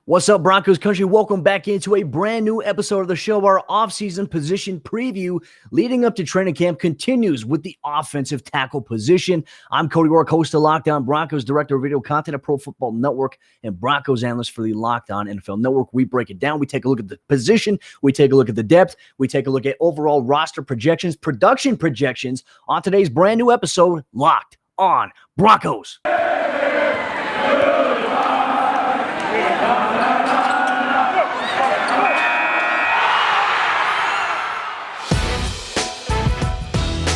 What's up, Broncos country? Welcome back into a brand new episode of the show. Our offseason position preview leading up to training camp continues with the offensive tackle position. I'm Cody Roark, host of Locked On Broncos, director of video content at Pro Football Network, and Broncos analyst for the Locked On NFL Network. We break it down. We take a look at the position. We take a look at the depth. We take a look at overall roster projections, production projections on today's brand new episode, Locked On Broncos.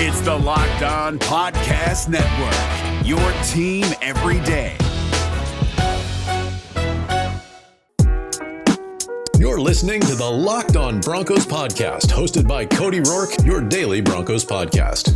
It's the Locked On Podcast Network, your team every day. You're listening to the Locked On Broncos podcast, hosted by Cody Roark, your daily Broncos podcast.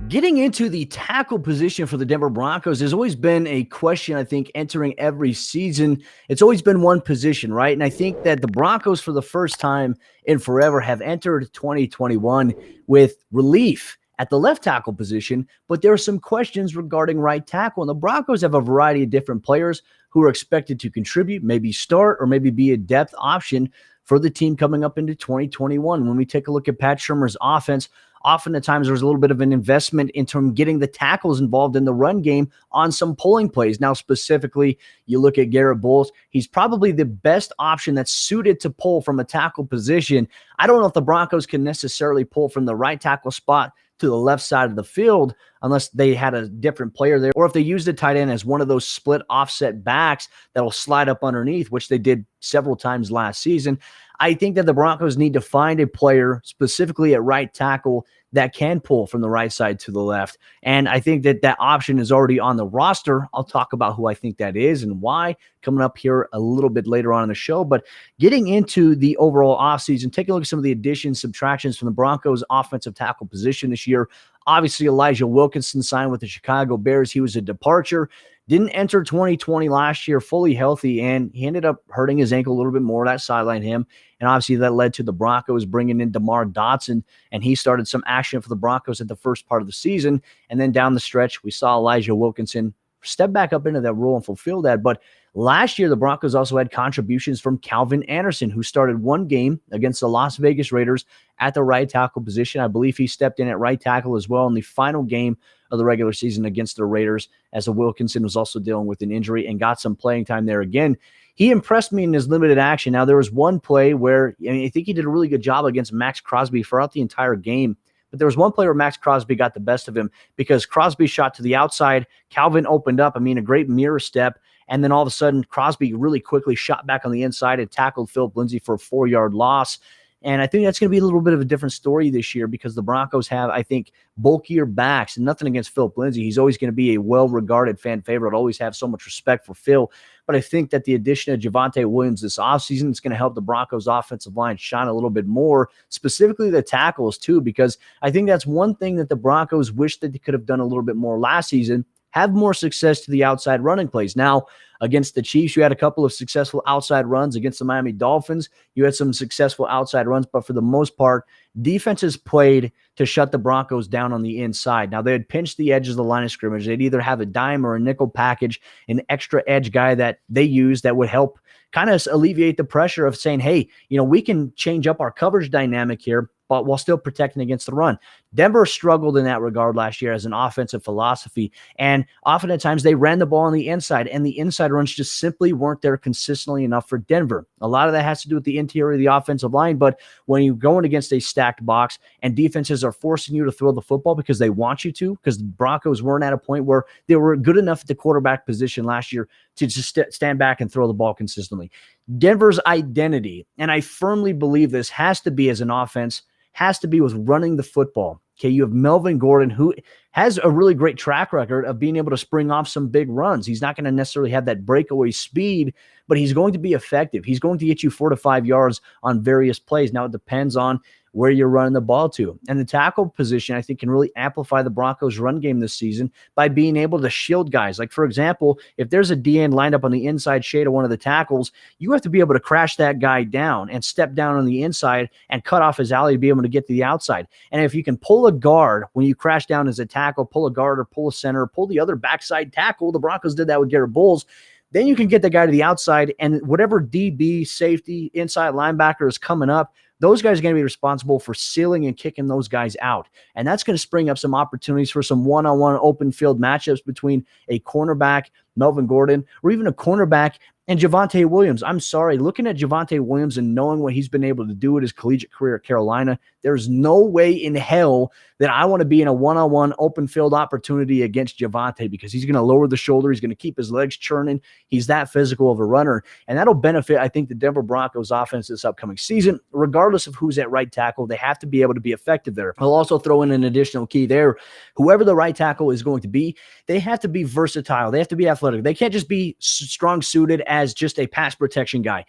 Getting into the tackle position for the Denver Broncos has always been a question, I think, entering every season. It's always been one position, right? And I think that the Broncos, for the first time in forever, have entered 2021 with relief at the left tackle position, but there are some questions regarding right tackle. And the Broncos have a variety of different players who are expected to contribute, maybe start, or maybe be a depth option for the team coming up into 2021. When we take a look at Pat Shurmur's offense, often at times there's a little bit of an investment in terms of getting the tackles involved in the run game on some pulling plays. Now, specifically, you look at Garett Bolles. He's probably the best option that's suited to pull from a tackle position. I don't know if the Broncos can necessarily pull from the right tackle spot to the left side of the field unless they had a different player there, or if they used the tight end as one of those split offset backs that'll slide up underneath, which they did several times last season. I think that the Broncos need to find a player specifically at right tackle that can pull from the right side to the left. And I think that that option is already on the roster. I'll talk about who I think that is and why coming up here a little bit later on in the show. But getting into the overall offseason, take a look at some of the additions, subtractions from the Broncos offensive tackle position this year. Obviously, Elijah Wilkinson signed with the Chicago Bears. He was a departure. Didn't enter 2020 last year fully healthy, and he ended up hurting his ankle a little bit more. That sidelined him, and obviously that led to the Broncos bringing in DeMar Dotson, and he started some action for the Broncos at the first part of the season. And then down the stretch, we saw Elijah Wilkinson step back up into that role and fulfill that. But last year, the Broncos also had contributions from Calvin Anderson, who started one game against the Las Vegas Raiders at the right tackle position. I believe he stepped in at right tackle as well in the final game of the regular season against the Raiders, as Wilkinson was also dealing with an injury and got some playing time there again. He impressed me in his limited action. Now, there was one play where I think he did a really good job against Max Crosby throughout the entire game. But there was one play where Max Crosby got the best of him because Crosby shot to the outside. Calvin opened up, a great mirror step. And then all of a sudden, Crosby really quickly shot back on the inside and tackled Philip Lindsay for a 4-yard loss. And I think that's going to be a little bit of a different story this year because the Broncos have, I think, bulkier backs. And nothing against Philip Lindsay. He's always going to be a well-regarded fan favorite. Always have so much respect for Phil. But I think that the addition of Javonte Williams this offseason is going to help the Broncos offensive line shine a little bit more, specifically the tackles too, because I think that's one thing that the Broncos wish that they could have done a little bit more last season. Have more success to the outside running plays. Now, against the Chiefs, you had a couple of successful outside runs. Against the Miami Dolphins, you had some successful outside runs, but for the most part, defenses played to shut the Broncos down on the inside. Now, they had pinched the edges of the line of scrimmage. They'd either have a dime or a nickel package, an extra edge guy that they use that would help kind of alleviate the pressure of saying, hey, we can change up our coverage dynamic here, but while still protecting against the run. Denver struggled in that regard last year as an offensive philosophy, and often at times they ran the ball on the inside, and the inside runs just simply weren't there consistently enough for Denver. A lot of that has to do with the interior of the offensive line, but when you're going against a stacked box and defenses are forcing you to throw the football because they want you to, because the Broncos weren't at a point where they were good enough at the quarterback position last year to just stand back and throw the ball consistently. Denver's identity, and I firmly believe this, has to be as an offense, has to be with running the football. Okay, you have Melvin Gordon, who has a really great track record of being able to spring off some big runs. He's not going to necessarily have that breakaway speed, but he's going to be effective. He's going to get you 4 to 5 yards on various plays. Now, it depends on where you're running the ball to. And the tackle position, I think, can really amplify the Broncos' run game this season by being able to shield guys. Like, for example, if there's a DN lined up on the inside shade of one of the tackles, you have to be able to crash that guy down and step down on the inside and cut off his alley to be able to get to the outside. And if you can pull a guard when you crash down as a tackle, pull a guard or pull a center, pull the other backside tackle, the Broncos did that with Garett Bulles, then you can get the guy to the outside, and whatever DB, safety, inside linebacker is coming up, those guys are going to be responsible for sealing and kicking those guys out. And that's going to spring up some opportunities for some one-on-one open field matchups between a cornerback, Melvin Gordon, or even a cornerback and Javonte Williams. I'm sorry, looking at Javonte Williams and knowing what he's been able to do with his collegiate career at Carolina, there's no way in hell that I want to be in a one-on-one open field opportunity against Javonte, because he's going to lower the shoulder. He's going to keep his legs churning. He's that physical of a runner. And that'll benefit, I think, the Denver Broncos offense this upcoming season. Regardless of who's at right tackle, they have to be able to be effective there. I'll also throw in an additional key there. Whoever the right tackle is going to be, they have to be versatile. They have to be athletic. They can't just be strong-suited as just a pass protection guy.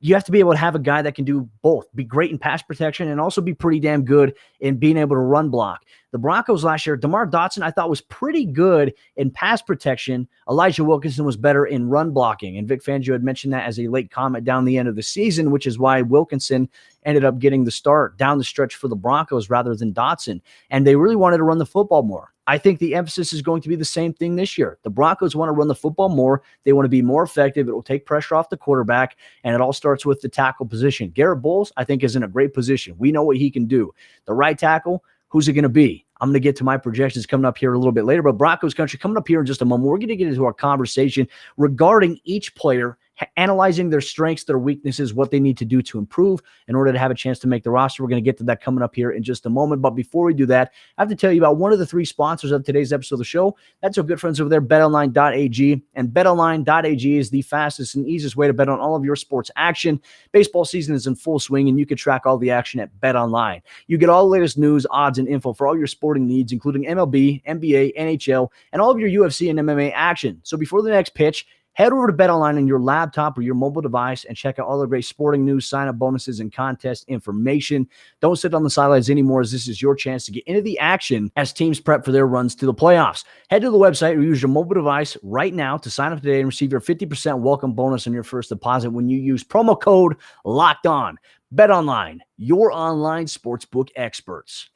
You have to be able to have a guy that can do both, be great in pass protection and also be pretty damn good in being able to run block. The Broncos last year, DeMar Dotson, I thought, was pretty good in pass protection. Elijah Wilkinson was better in run blocking. And Vic Fangio had mentioned that as a late comment down the end of the season, which is why Wilkinson ended up getting the start down the stretch for the Broncos rather than Dotson. And they really wanted to run the football more. I think the emphasis is going to be the same thing this year. The Broncos want to run the football more. They want to be more effective. It will take pressure off the quarterback, and it all starts with the tackle position. Garett Bolles, I think, is in a great position. We know what he can do. The right tackle, who's it going to be? I'm going to get to my projections coming up here a little bit later, but Broncos country coming up here in just a moment. We're going to get into our conversation regarding each player, analyzing their strengths, their weaknesses, what they need to do to improve in order to have a chance to make the roster. We're going to get to that coming up here in just a moment. But before we do that, I have to tell you about one of the three sponsors of today's episode of the show. That's our good friends over there, betonline.ag. And betonline.ag is the fastest and easiest way to bet on all of your sports action. Baseball season is in full swing, and you can track all the action at BetOnline. You get all the latest news, odds, and info for all your sporting needs, including MLB, NBA, NHL, and all of your UFC and MMA action. So before the next pitch, head over to BetOnline on your laptop or your mobile device and check out all the great sporting news, sign-up bonuses, and contest information. Don't sit on the sidelines anymore, as this is your chance to get into the action as teams prep for their runs to the playoffs. Head to the website or use your mobile device right now to sign up today and receive your 50% welcome bonus on your first deposit when you use promo code LOCKEDON. BetOnline, your online sportsbook experts.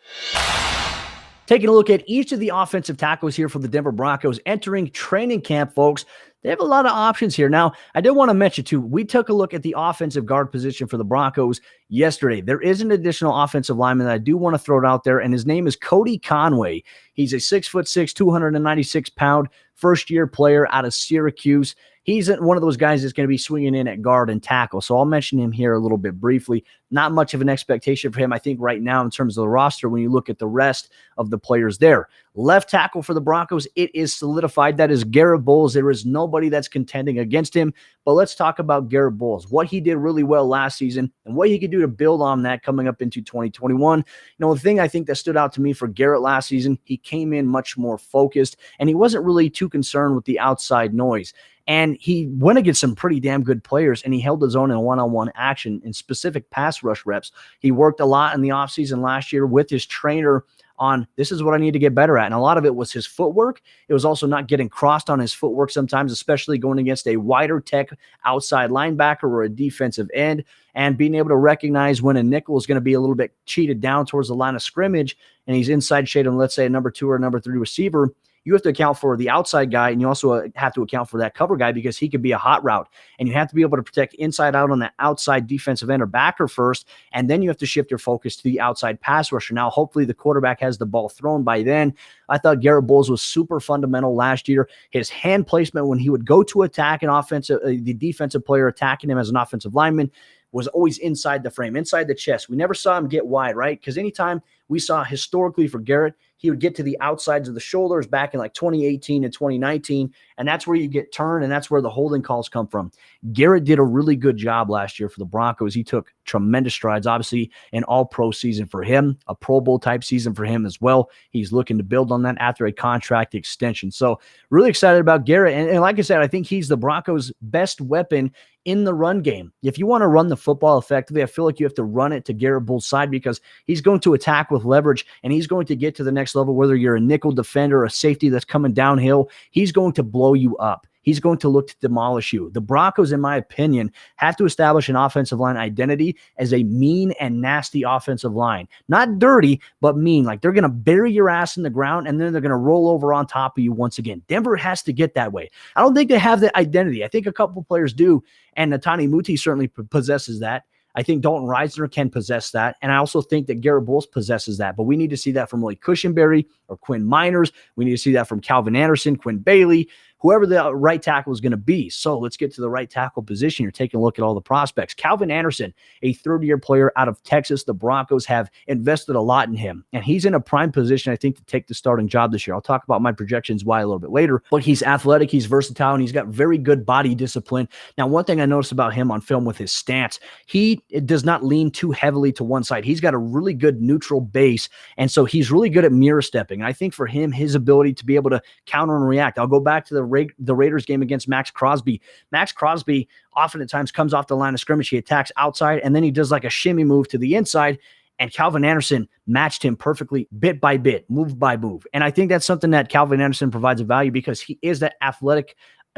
Taking a look at each of the offensive tackles here for the Denver Broncos entering training camp, folks. They have a lot of options here. Now, I did want to mention, too, we took a look at the offensive guard position for the Broncos yesterday. There is an additional offensive lineman that I do want to throw it out there, and his name is Cody Conway. He's a 6'6", 296-pound first-year player out of Syracuse. He's one of those guys that's going to be swinging in at guard and tackle, so I'll mention him here a little bit briefly. Not much of an expectation for him, I think, right now in terms of the roster when you look at the rest of the players there. Left tackle for the Broncos, it is solidified. That is Garett Bolles. There is nobody that's contending against him, but let's talk about Garett Bolles, what he did really well last season and what he could do to build on that coming up into 2021. You know, the thing I think that stood out to me for Garett last season, he came in much more focused, and he wasn't really too concerned with the outside noise. And he went against some pretty damn good players, and he held his own in one-on-one action in specific pass rush reps. He worked a lot in the offseason last year with his trainer on this is what I need to get better at. And a lot of it was his footwork. It was also not getting crossed on his footwork sometimes, especially going against a wider tech outside linebacker or a defensive end, and being able to recognize when a nickel is going to be a little bit cheated down towards the line of scrimmage and he's inside shade on, let's say, a number 2 or a number 3 receiver. You have to account for the outside guy, and you also have to account for that cover guy because he could be a hot route. And you have to be able to protect inside out on that outside defensive end or backer first, and then you have to shift your focus to the outside pass rusher. Now, hopefully the quarterback has the ball thrown by then. I thought Garett Bolles was super fundamental last year. His hand placement when he would go to attack an offensive, the defensive player attacking him as an offensive lineman, was always inside the frame, inside the chest. We never saw him get wide, right? Because anytime We saw historically for Garrett, he would get to the outsides of the shoulders back in like 2018 and 2019, and that's where you get turned, and that's where the holding calls come from. Garrett did a really good job last year for the Broncos. He took tremendous strides, obviously an all-pro season for him, a Pro Bowl type season for him as well. He's looking to build on that after a contract extension. So really excited about Garrett. And like I said, I think he's the Broncos' best weapon in the run game. If you want to run the football effectively, I feel like you have to run it to Garett Bulles' side because he's going to attack with leverage and he's going to get to the next level, whether you're a nickel defender or a safety that's coming downhill. He's going to blow you up. He's going to look to demolish you. The Broncos, in my opinion, have to establish an offensive line identity as a mean and nasty offensive line. Not dirty, but mean. Like they're going to bury your ass in the ground and then they're going to roll over on top of you once again. Denver has to get that way. I don't think they have the identity. I think a couple players do, and Netani Muti certainly possesses that. I think Dalton Reisner can possess that. And I also think that Garett Bolles possesses that. But we need to see that from Malik Cushenberry or Quinn Miners. We need to see that from Calvin Anderson, Quinn Bailey, whoever the right tackle is going to be. So let's get to the right tackle position. You're taking a look at all the prospects. Calvin Anderson, a third-year player out of Texas. The Broncos have invested a lot in him. And he's in a prime position, I think, to take the starting job this year. I'll talk about my projections why a little bit later. But he's athletic, he's versatile, and he's got very good body discipline. Now, one thing I noticed about him on film with his stance, he does not lean too heavily to one side. He's got a really good neutral base, and so he's really good at mirror stepping. And I think for him, his ability to be able to counter and react. I'll go back to the Raiders game against Max Crosby. Max Crosby often at times comes off the line of scrimmage. He attacks outside, and then he does like a shimmy move to the inside, and Calvin Anderson matched him perfectly bit by bit, move by move. And I think that's something that Calvin Anderson provides a value because he is that athletic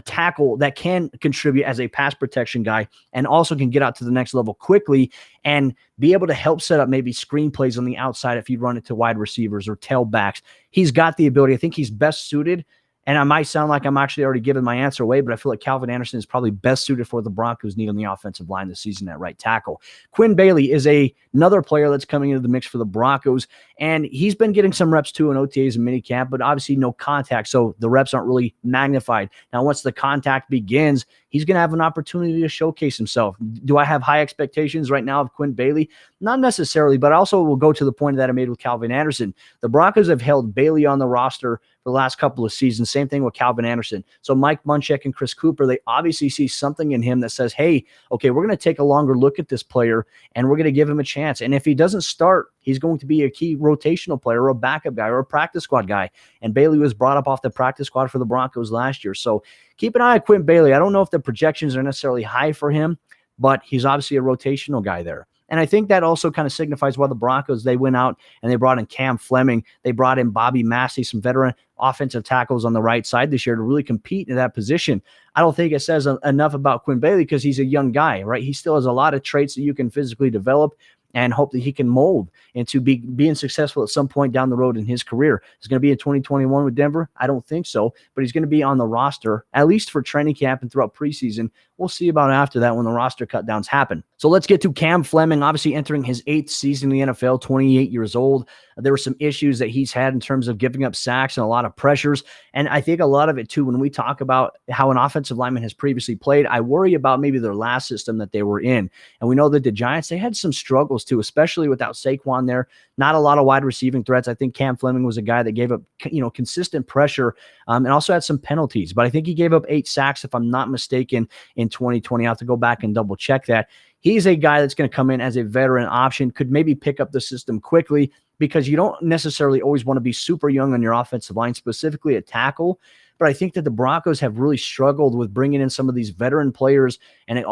tackle that can contribute as a pass protection guy and also can get out to the next level quickly and be able to help set up maybe screen plays on the outside if you run it to wide receivers or tailbacks. He's got the ability. I think he's best suited. And I might sound like I'm actually already giving my answer away, but I feel like Calvin Anderson is probably best suited for the Broncos' need on the offensive line this season at right tackle. Quinn Bailey is another player that's coming into the mix for the Broncos, and he's been getting some reps too in OTAs and minicamp, but obviously no contact, so the reps aren't really magnified. Now, once the contact begins, he's going to have an opportunity to showcase himself. Do I have high expectations right now of Quinn Bailey? Not necessarily, but I also will go to the point that I made with Calvin Anderson. The Broncos have held Bailey on the roster for the last couple of seasons. Same thing with Calvin Anderson. So Mike Munchak and Chris Cooper, they obviously see something in him that says, hey, okay, we're going to take a longer look at this player and we're going to give him a chance. And if he doesn't start, he's going to be a key rotational player or a backup guy or a practice squad guy. And Bailey was brought up off the practice squad for the Broncos last year. So keep an eye on Quinn Bailey. I don't know if the projections are necessarily high for him, but he's obviously a rotational guy there. And I think that also kind of signifies why the Broncos, they went out and they brought in Cam Fleming. They brought in Bobby Massey, some veteran offensive tackles on the right side this year to really compete in that position. I don't think it says enough about Quinn Bailey because he's a young guy, right? He still has a lot of traits that you can physically develop and hope that he can mold into being successful at some point down the road in his career. Is going to be in 2021 with Denver? I don't think so, but he's going to be on the roster, at least for training camp and throughout preseason. We'll see about after that when the roster cutdowns happen. So let's get to Cam Fleming, obviously entering his 8th season in the NFL, 28 years old. There were some issues that he's had in terms of giving up sacks and a lot of pressures. And I think a lot of it too, when we talk about how an offensive lineman has previously played, I worry about maybe their last system that they were in. And we know that the Giants, they had some struggles too, especially without Saquon there. Not a lot of wide receiving threats. I think Cam Fleming was a guy that gave up, consistent pressure and also had some penalties. But I think he gave up 8 sacks, if I'm not mistaken, in 2020. I'll have to go back and double check that. He's a guy that's going to come in as a veteran option, could maybe pick up the system quickly because you don't necessarily always want to be super young on your offensive line, specifically at tackle. But I think that the Broncos have really struggled with bringing in some of these veteran players, and it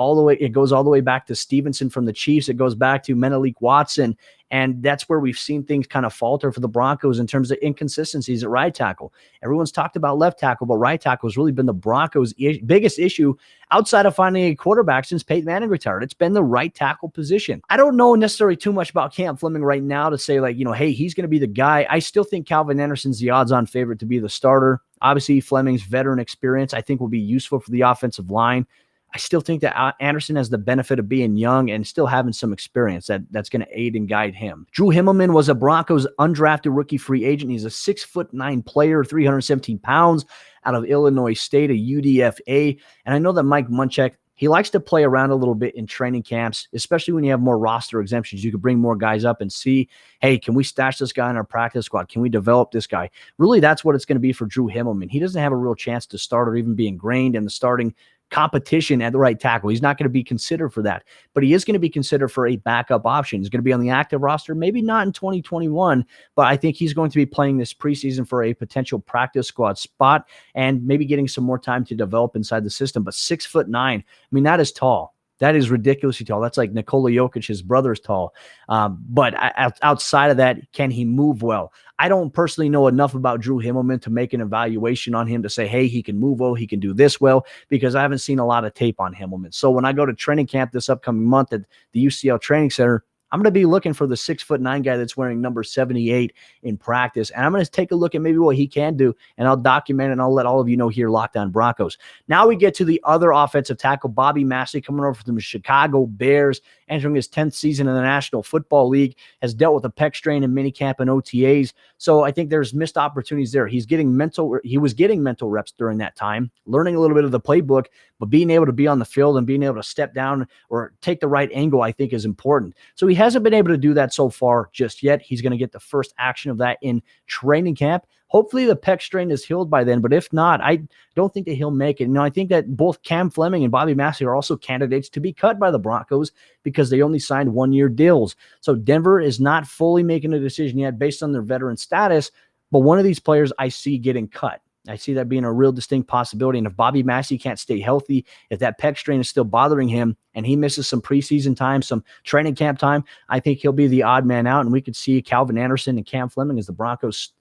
goes all the way back to Stevenson from the Chiefs. It goes back to Menelik Watson, and that's where we've seen things kind of falter for the Broncos in terms of inconsistencies at right tackle. Everyone's talked about left tackle, but right tackle has really been the Broncos' biggest issue outside of finding a quarterback since Peyton Manning retired. It's been the right tackle position. I don't know necessarily too much about Cam Fleming right now to say hey, he's going to be the guy. I still think Calvin Anderson's the odds-on favorite to be the starter. Obviously, Fleming's veteran experience, I think, will be useful for the offensive line. I still think that Anderson has the benefit of being young and still having some experience that's going to aid and guide him. Drew Himmelman was a Broncos undrafted rookie free agent. He's a 6'9" player, 317 pounds, out of Illinois State, a UDFA. And I know that Mike Munchak He likes to play around a little bit in training camps, especially when you have more roster exemptions. You could bring more guys up and see, hey, can we stash this guy in our practice squad? Can we develop this guy? Really, that's what it's going to be for Drew Himmelman. He doesn't have a real chance to start or even be ingrained in the starting competition at the right tackle. He's not going to be considered for that, but he is going to be considered for a backup option. He's going to be on the active roster, maybe not in 2021, but I think he's going to be playing this preseason for a potential practice squad spot and maybe getting some more time to develop inside the system. But 6'9", I mean, that is tall. That is ridiculously tall. That's like Nikola Jokic, his brother's tall. But outside of that, can he move well? I don't personally know enough about Drew Himmelman to make an evaluation on him to say, hey, he can move well, he can do this well, because I haven't seen a lot of tape on Himmelman. So when I go to training camp this upcoming month at the UCL Training Center, I'm going to be looking for the 6'9" guy that's wearing number 78 in practice. And I'm going to take a look at maybe what he can do, and I'll document it, and I'll let all of you know here, Locked On Broncos. Now we get to the other offensive tackle, Bobby Massey, coming over from the Chicago Bears, entering his 10th season in the National Football League, has dealt with a pec strain in minicamp and OTAs. So I think there's missed opportunities there. He was getting mental reps during that time, learning a little bit of the playbook, but being able to be on the field and being able to step down or take the right angle, I think, is important. So he hasn't been able to do that so far just yet. He's going to get the first action of that in training camp. Hopefully the pec strain is healed by then, but if not, I don't think that he'll make it. I think that both Cam Fleming and Bobby Massey are also candidates to be cut by the Broncos because they only signed one-year deals. So Denver is not fully making a decision yet based on their veteran status, but one of these players I see getting cut. I see that being a real distinct possibility. And if Bobby Massey can't stay healthy, if that pec strain is still bothering him and he misses some preseason time, some training camp time, I think he'll be the odd man out. And we could see Calvin Anderson and Cam Fleming as the Broncos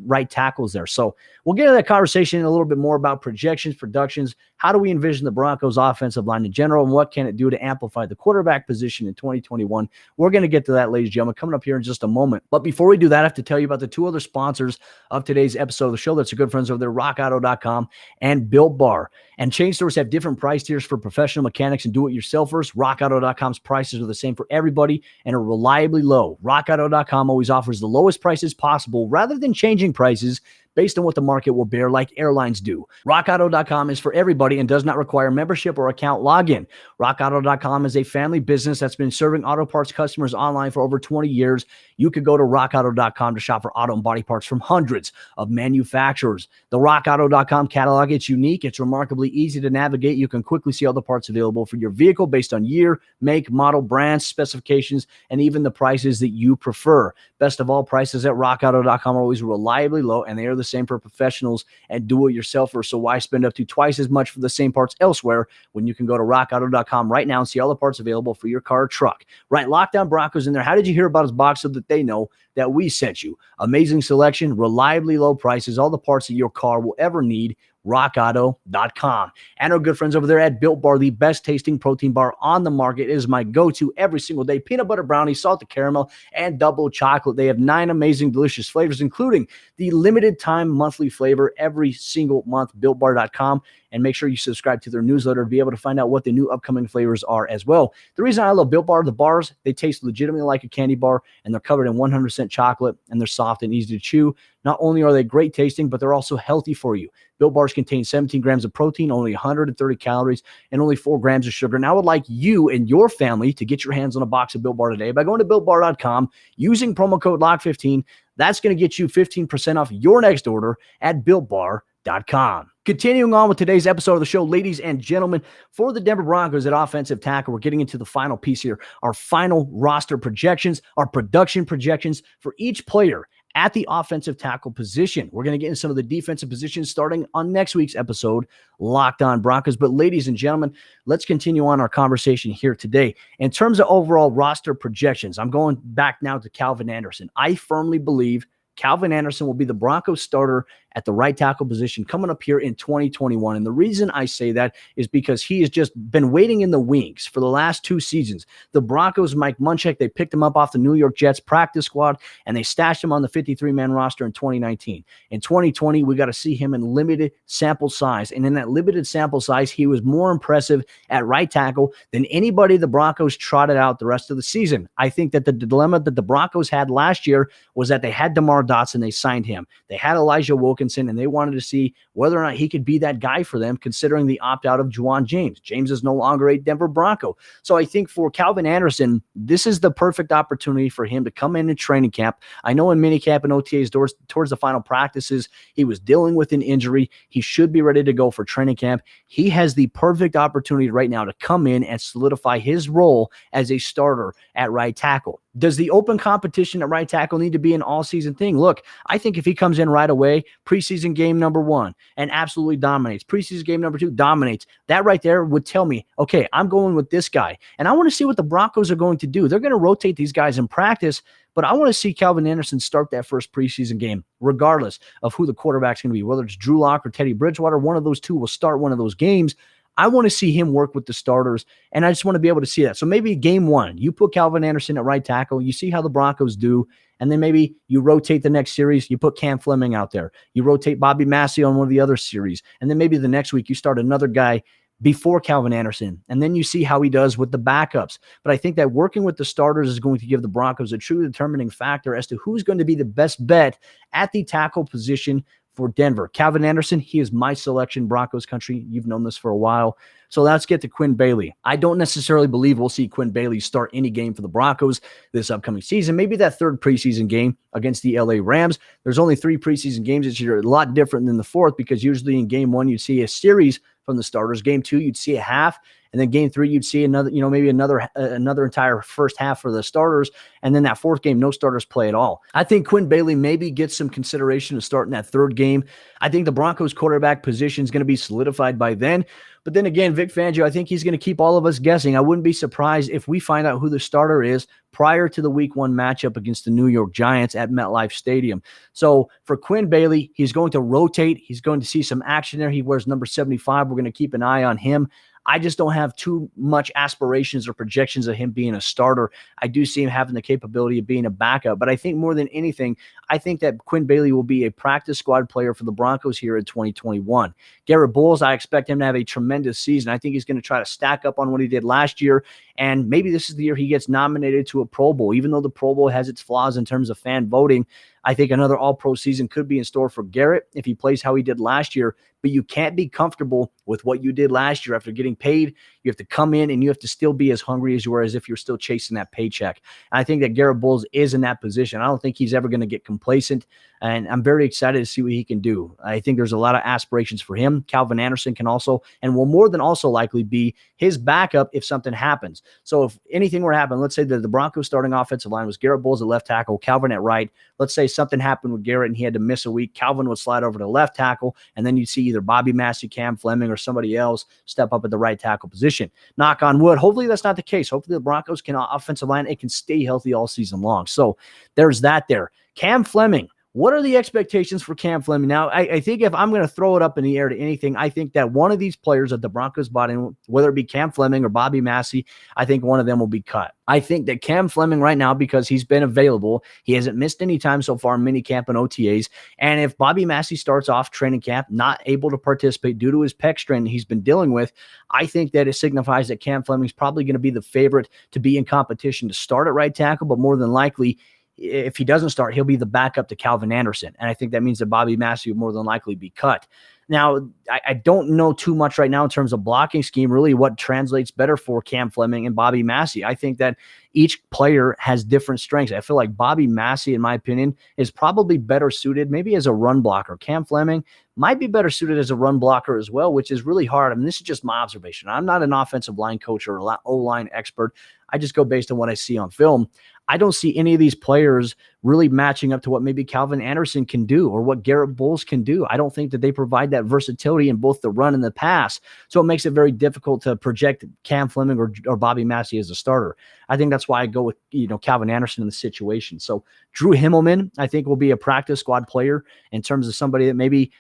right tackles there. So we'll get into that conversation a little bit more about projections, productions. How do we envision the Broncos offensive line in general, and what can it do to amplify the quarterback position in 2021? We're going to get to that, ladies and gentlemen, coming up here in just a moment. But before we do that, I have to tell you about the two other sponsors of today's episode of the show. That's your good friends over there, rockauto.com and Built Bar. And chain stores have different price tiers for professional mechanics and do-it-yourselfers. RockAuto.com's prices are the same for everybody and are reliably low. RockAuto.com always offers the lowest prices possible rather than changing prices based on what the market will bear, like airlines do. RockAuto.com is for everybody and does not require membership or account login. RockAuto.com is a family business that's been serving auto parts customers online for over 20 years. You could go to RockAuto.com to shop for auto and body parts from hundreds of manufacturers. The RockAuto.com catalog, it's unique. It's remarkably easy to navigate. You can quickly see all the parts available for your vehicle based on year, make, model, brands, specifications, and even the prices that you prefer. Best of all, prices at RockAuto.com are always reliably low, and they are the same for professionals and do-it-yourselfers. So why spend up to twice as much for the same parts elsewhere when you can go to rockauto.com right now and see all the parts available for your car or truck? Right, Locked On Broncos in there. How did you hear about his box so that they know that we sent you? Amazing selection, reliably low prices, all the parts that your car will ever need. rockauto.com. And our good friends over there at Built Bar, the best tasting protein bar on the market. It is my go-to every single day. Peanut butter brownie, salted caramel, and double chocolate. They have 9 amazing, delicious flavors, including the limited time monthly flavor every single month, BuiltBar.com. And make sure you subscribe to their newsletter to be able to find out what the new upcoming flavors are as well. The reason I love Built Bar, the bars, they taste legitimately like a candy bar, and they're covered in 100% chocolate, and they're soft and easy to chew. Not only are they great tasting, but they're also healthy for you. Built Bars contain 17 grams of protein, only 130 calories, and only 4 grams of sugar. And I would like you and your family to get your hands on a box of Built Bar today by going to BuiltBar.com, using promo code LOCK15. That's going to get you 15% off your next order at BuiltBar.com. Continuing on with today's episode of the show, ladies and gentlemen, for the Denver Broncos at offensive tackle, we're getting into the final piece here, our final roster projections, our production projections for each player at the offensive tackle position. We're going to get into some of the defensive positions starting on next week's episode, Locked On Broncos. But ladies and gentlemen, let's continue on our conversation here today. In terms of overall roster projections, I'm going back now to Calvin Anderson. I firmly believe Calvin Anderson will be the Broncos starter at the right tackle position coming up here in 2021. And the reason I say that is because he has just been waiting in the wings for the last 2 seasons. The Broncos, Mike Munchak, they picked him up off the New York Jets practice squad, and they stashed him on the 53-man roster in 2019. In 2020, we got to see him in limited sample size. And in that limited sample size, he was more impressive at right tackle than anybody the Broncos trotted out the rest of the season. I think that the dilemma that the Broncos had last year was that they had DeMar Dotson, they signed him. They had Elijah Wilkins, Wilkinson, and they wanted to see whether or not he could be that guy for them, considering the opt-out of Juwan James. James is no longer a Denver Bronco. So I think for Calvin Anderson, this is the perfect opportunity for him to come in training camp. I know in minicamp and OTAs towards the final practices, he was dealing with an injury. He should be ready to go for training camp. He has the perfect opportunity right now to come in and solidify his role as a starter at right tackle. Does the open competition at right tackle need to be an all-season thing? Look, I think if he comes in right away, preseason game number 1, and absolutely dominates, preseason game number 2 dominates, that right there would tell me, okay, I'm going with this guy. And I want to see what the Broncos are going to do. They're going to rotate these guys in practice, but I want to see Calvin Anderson start that first preseason game, regardless of who the quarterback's going to be, whether it's Drew Lock or Teddy Bridgewater. One of those two will start one of those games. I want to see him work with the starters, and I just want to be able to see that. So maybe game 1, you put Calvin Anderson at right tackle, you see how the Broncos do, and then maybe you rotate the next series, you put Cam Fleming out there. You rotate Bobby Massey on one of the other series, and then maybe the next week you start another guy before Calvin Anderson, and then you see how he does with the backups. But I think that working with the starters is going to give the Broncos a true determining factor as to who's going to be the best bet at the tackle position for Denver. Calvin Anderson, he is my selection, Broncos country. You've known this for a while. So let's get to Quinn Bailey. I don't necessarily believe we'll see Quinn Bailey start any game for the Broncos this upcoming season. Maybe that third preseason game against the LA Rams. There's only 3 preseason games this year, a lot different than the fourth, because usually in game 1, you'd see a series from the starters. Game 2, you'd see a half. And then game 3, you'd see another, maybe another entire first half for the starters. And then that fourth game, no starters play at all. I think Quinn Bailey maybe gets some consideration to start in that third game. I think the Broncos quarterback position is going to be solidified by then. But then again, Vic Fangio, I think he's going to keep all of us guessing. I wouldn't be surprised if we find out who the starter is prior to the week 1 matchup against the New York Giants at MetLife Stadium. So for Quinn Bailey, he's going to rotate. He's going to see some action there. He wears number 75. We're going to keep an eye on him. I just don't have too much aspirations or projections of him being a starter. I do see him having the capability of being a backup, but I think more than anything, I think that Quinn Bailey will be a practice squad player for the Broncos here in 2021. Garett Bolles, I expect him to have a tremendous season. I think he's going to try to stack up on what he did last year, and maybe this is the year he gets nominated to a Pro Bowl. Even though the Pro Bowl has its flaws in terms of fan voting, I think another all-pro season could be in store for Garrett if he plays how he did last year. But you can't be comfortable with what you did last year after getting paid. You have to come in and you have to still be as hungry as you were as if you're still chasing that paycheck. And I think that Garett Bolles is in that position. I don't think he's ever going to get complacent, and I'm very excited to see what he can do. I think there's a lot of aspirations for him. Calvin Anderson can also, and will more than also likely be his backup if something happens. So if anything were to happen, let's say that the Broncos starting offensive line was Garett Bolles at left tackle, Calvin at right. Let's say something happened with Garrett and he had to miss a week. Calvin would slide over to left tackle, and then you'd see either Bobby Massey, Cam Fleming, or somebody else step up at the right tackle position. Knock on wood. Hopefully that's not the case. Hopefully the Broncos can offensive line, it can stay healthy all season long. So there's that there. Cam Fleming. What are the expectations for Cam Fleming? Now, I think if I'm going to throw it up in the air to anything, I think that one of these players that the Broncos bought in, whether it be Cam Fleming or Bobby Massey, I think one of them will be cut. I think that Cam Fleming right now, because he's been available, he hasn't missed any time so far in minicamp and OTAs. And if Bobby Massey starts off training camp not able to participate due to his pec strain he's been dealing with, I think that it signifies that Cam Fleming's probably going to be the favorite to be in competition to start at right tackle, but more than likely, if he doesn't start, he'll be the backup to Calvin Anderson. And I think that means that Bobby Massey will more than likely be cut. Now, I don't know too much right now in terms of blocking scheme, really what translates better for Cam Fleming and Bobby Massey. I think that each player has different strengths. I feel like Bobby Massey, in my opinion, is probably better suited maybe as a run blocker. Cam Fleming might be better suited as a run blocker as well, which is really hard. I mean, this is just my observation. I'm not an offensive line coach or O-line expert. I just go based on what I see on film. I don't see any of these players really matching up to what maybe Calvin Anderson can do or what Garett Bolles can do. I don't think that they provide that versatility in both the run and the pass. So it makes it very difficult to project Cam Fleming or Bobby Massey as a starter. I think that's why I go with, Calvin Anderson in the situation. So Drew Himmelman, I think, will be a practice squad player in terms of somebody that maybe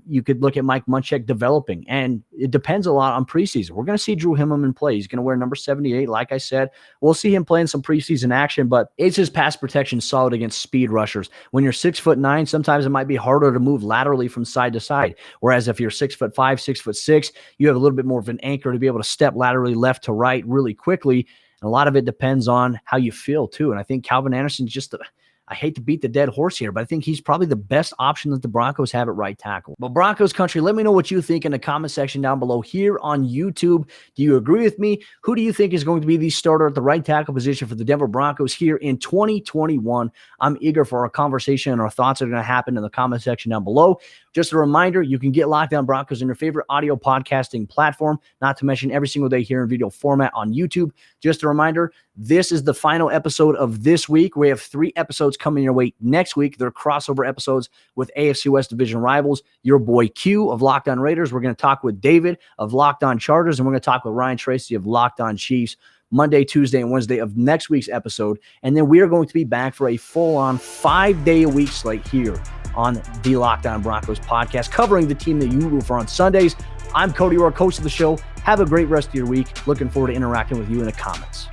you could look at Mike Munchak developing, and it depends a lot on preseason. We're going to see Drew Himmelman play. He's going to wear number 78. Like I said, we'll see him playing some preseason action, but is his pass protection solid against speed rushers? When you're 6'9", sometimes it might be harder to move laterally from side to side. Whereas if you're 6'5", 6'6", you have a little bit more of an anchor to be able to step laterally left to right really quickly. And a lot of it depends on how you feel too. And I think Calvin Anderson's just I hate to beat the dead horse here, but I think he's probably the best option that the Broncos have at right tackle. But Broncos country, let me know what you think in the comment section down below here on YouTube. Do you agree with me? Who do you think is going to be the starter at the right tackle position for the Denver Broncos here in 2021? I'm eager for our conversation and our thoughts are going to happen in the comment section down below. Just a reminder, you can get Locked On Broncos on your favorite audio podcasting platform, not to mention every single day here in video format on YouTube. Just a reminder, this is the final episode of this week. We have 3 episodes coming your way next week. They're crossover episodes with AFC West division rivals. Your boy Q of Locked On Raiders. We're going to talk with David of Locked On Chargers, and we're going to talk with Ryan Tracy of Locked On Chiefs Monday, Tuesday, and Wednesday of next week's episode. And then we are going to be back for a full-on 5-day-a-week slate here on the Locked On Broncos podcast, covering the team that you root for on Sundays. I'm Cody Roark, host of the show. Have a great rest of your week. Looking forward to interacting with you in the comments.